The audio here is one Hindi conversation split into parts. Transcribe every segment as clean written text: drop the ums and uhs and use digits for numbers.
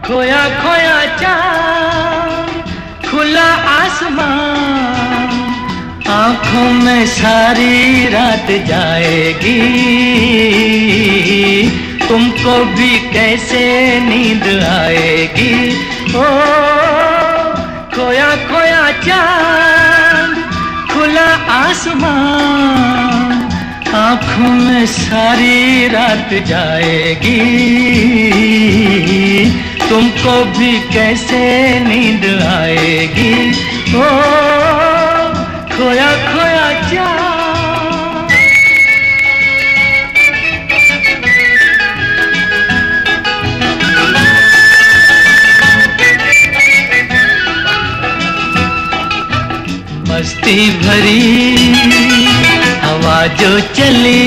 खोया खोया चाँद, खुला आसमान, आँखों में सारी रात जाएगी। तुमको भी कैसे नींद आएगी। ओ खोया खोया चाँद, खुला आसमान, आँखों में सारी रात जाएगी। तुमको भी कैसे नींद आएगी। ओ खोया खोया चाँद। मस्ती भरी हवा जो चली,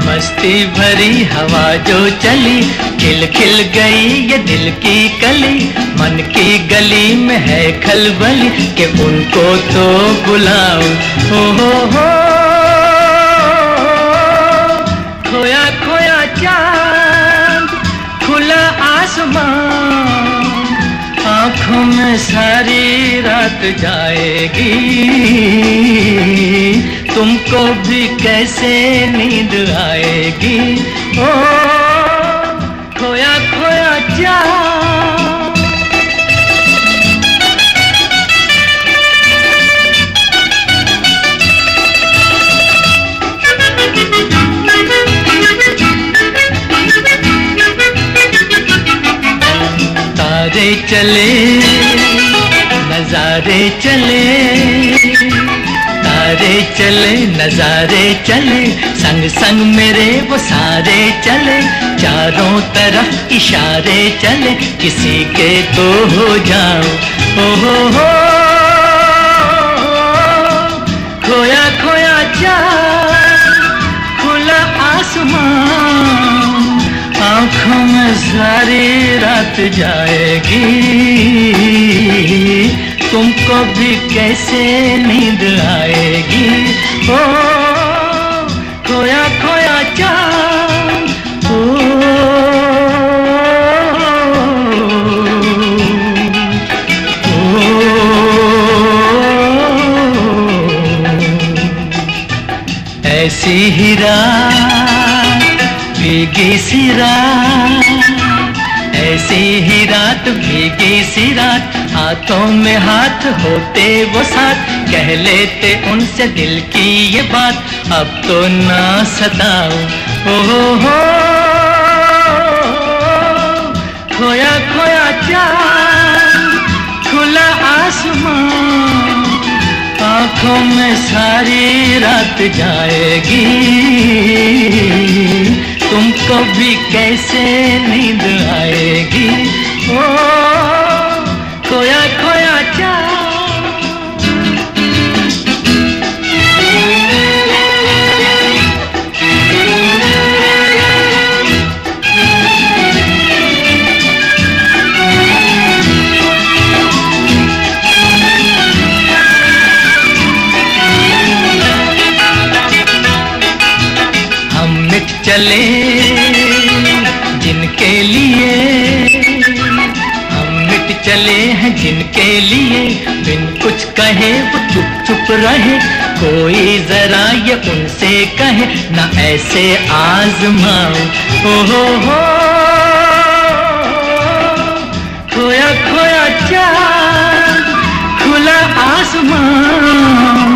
मस्ती भरी हवा जो चली, खिल खिल गई ये दिल की कली। मन की गली में है खलबली कि उनको तो बुलाओ। हो खोया खोया चाँद, खुला आसमान, आँखों में सारी रात जाएगी। तुमको भी कैसे नींद आएगी। ओ खोया खोया चाँद। तारे चले नजारे चले, तारे चले नजारे चले, संग संग मेरे वो सारे चले। चारों तरफ इशारे चले, किसी के तो हो जाओ। हो खोया खोया चाँद, खुला आसमान, आँखों में सारी रात जाएगी। तुमको भी कैसे नींद आएगी। ओ खोया खोया चाँद। ऐसी ही रात भीगी सी रात, ऐसी ही रात भीगी सी रात, हाथों में हाथ होते वो साथ, कह लेते उनसे दिल की ये बात। अब तो ना सताओ। हो खोया खोया चाँद, खुला आसमान, आँखों में सारी रात जाएगी। तुमको भी कैसे नींद आएगी। ओ खोया खोया चाँद। हम मिट चले जिनके लिए, हम मिट चले हैं जिनके लिए, बिन कुछ कहे वो चुप चुप रहे। कोई जरा ये उनसे कहे ना ऐसे आजमाओ। हो खोया खोया चाँद, खुला आसमान,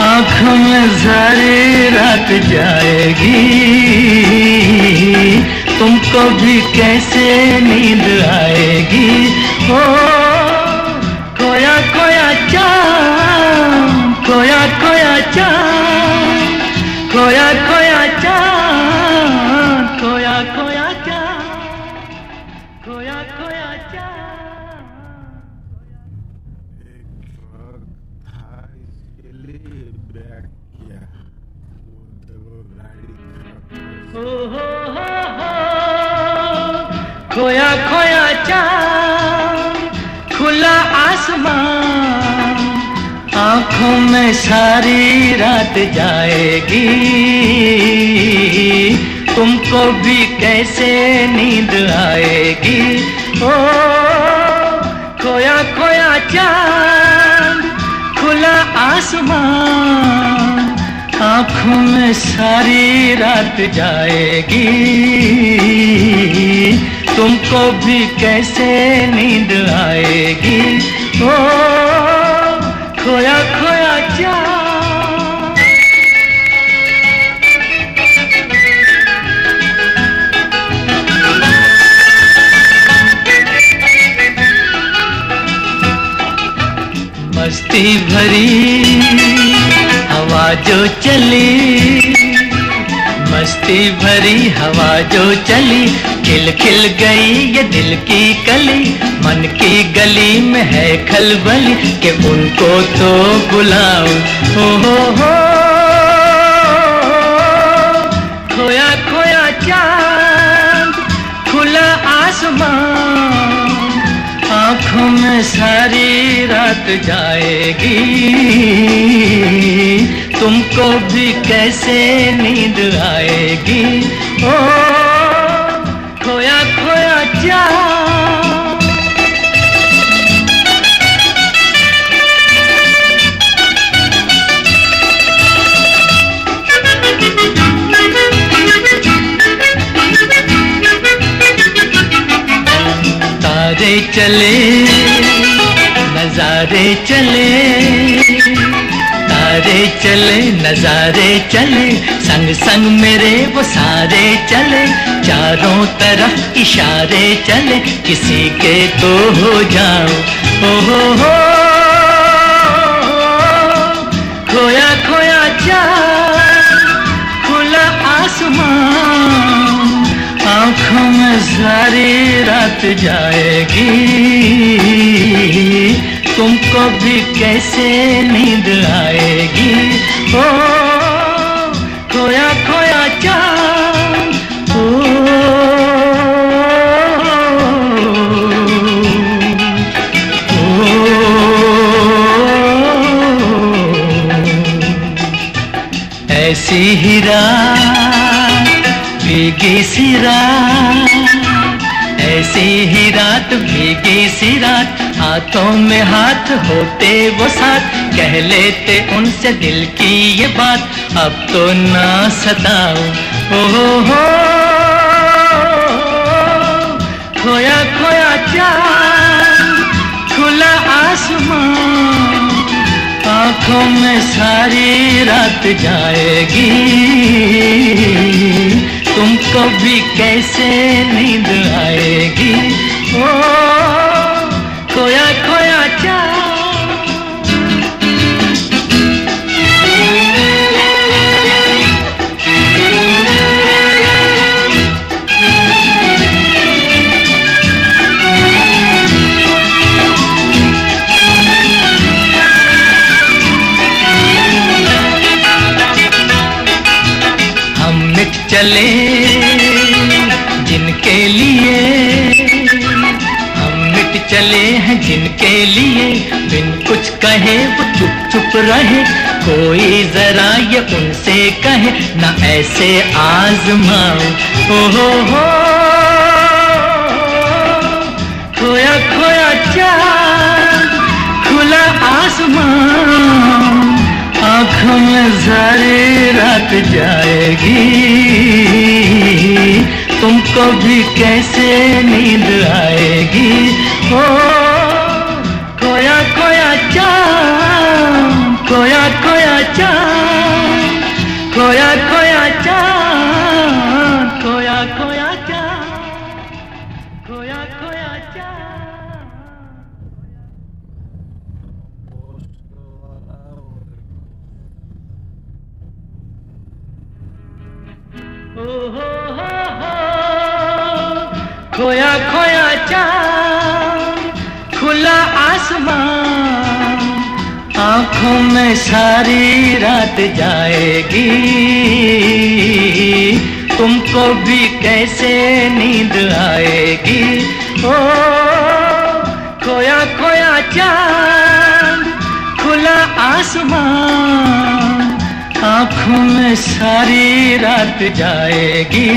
आँखों में सारी रात जाएगी। तुमको भी कैसे नींद आएगी। ओ खोया खोया चाँद, खोया खोया चाँद, खोया खोया चाँद, खोया खोया चाँद, खोया खोया चाँद। खोया खोया चाँद, खुला आसमान, आँखों में सारी रात जाएगी। तुमको भी कैसे नींद आएगी। ओ खोया खोया चांद, खुला आसमान, आँखों में सारी रात जाएगी। तुमको भी कैसे नींद आएगी। ओ खोया खोया चांद। मस्ती भरी हवा जो चली, मस्ती भरी हवा जो चली, खिल खिल गई ये दिल की कली। मन की गली में है खलबली कि उनको तो बुलाओ। हो खोया खोया चांद, खुला आसमान, आँखों में सारी रात जाएगी। तुमको भी कैसे नींद आएगी। ओ खोया खोया चांद। तारे चले नजारे चले, तारे चले नजारे चले, संग संग मेरे वो सारे चले। चारों तरफ इशारे चले, किसी के तो हो जाओ। हो खोया खोया चांद, खुला आसमान, आँखों में सारी रात जाएगी। तुमको भी कैसे नींद आएगी। ओ खोया खोया चांद। ऐसी ही रात भीगी सी रात, ऐसी ही रात भीगी सी रात, हाथों में हाथ होते वो साथ, कह लेते उनसे दिल की ये बात, अब तो ना सताओ। हो खोया खोया चांद, खुला आसमान, आँखों में सारी रात जाएगी। तुमको भी कैसे नींद आएगी। ओ खोया खोया चांद। हम मिट चले जिनके लिए, हम मिट चले हैं जिनके लिए, बिन कुछ कहे वो चुप चुप रहे, कोई जरा ये उनसे कहे ना ऐसे आजमाओ। हो खोया खोया चांद, खुला आसमान, आँखों में सारी रात जाएगी। तुमको भी कैसे नींद आएगी। ओ खोया खोया चांद, खोया खोया चांद, खोया खोया चांद, खोया खोया चांद, खोया खोया चांद। खोया खोया चांद, खुला आसमान, आँखों में सारी रात जाएगी। तुमको भी कैसे नींद आएगी। ओ खोया खोया चांद, खुला आसमान, आँखों में सारी रात जाएगी,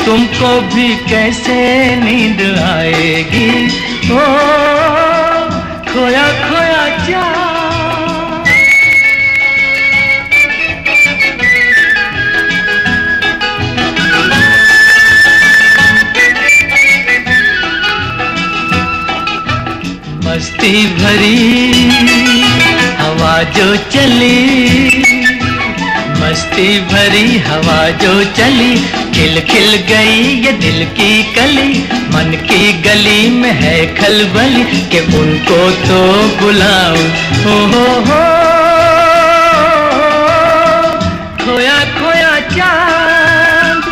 तुमको भी कैसे नींद आएगी। ओ खोया खोया चाँद। मस्ती भरी हवा जो चली, मस्ती भरी हवा जो चली, खिल खिल गई ये दिल की कली। मन की गली में है खलबली कि उनको तो बुलाऊं। हो खोया खोया चाँद,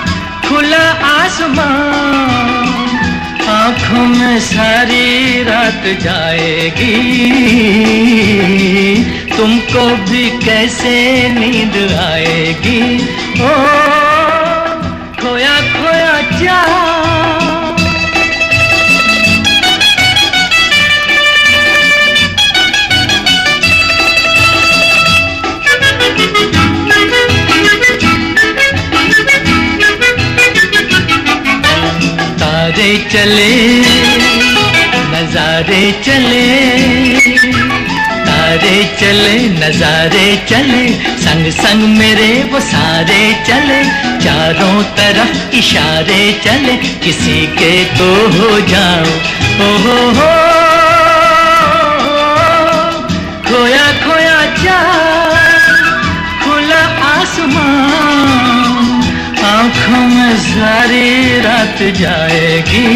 खुला आसमान, आँखों में सारी रात जाएगी, तुमको भी कैसे नींद आएगी। ओ खोया खोया चाँद। तारे चले नजारे चले, तारे चले नजारे चले, संग संग मेरे वो सारे चले। चारों तरफ इशारे चले, किसी के तो हो जाऊं। हो खोया खोया चाँद, खुला आसमान, आँखों में सारी रात जाएगी,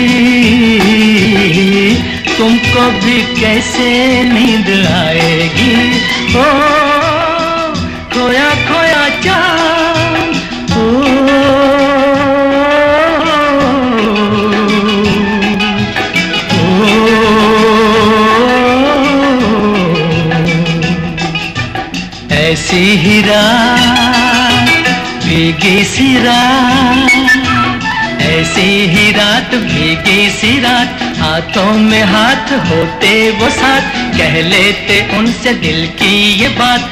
तुमको भी कैसे नींद आएगी। ओ खोया खोया चाँद। ऐसी ही रात भीगी सी रात, ऐसी ही रात भीगी सी रात, हाथों में हाथ होते वो साथ, कह लेते उनसे दिल की ये बात।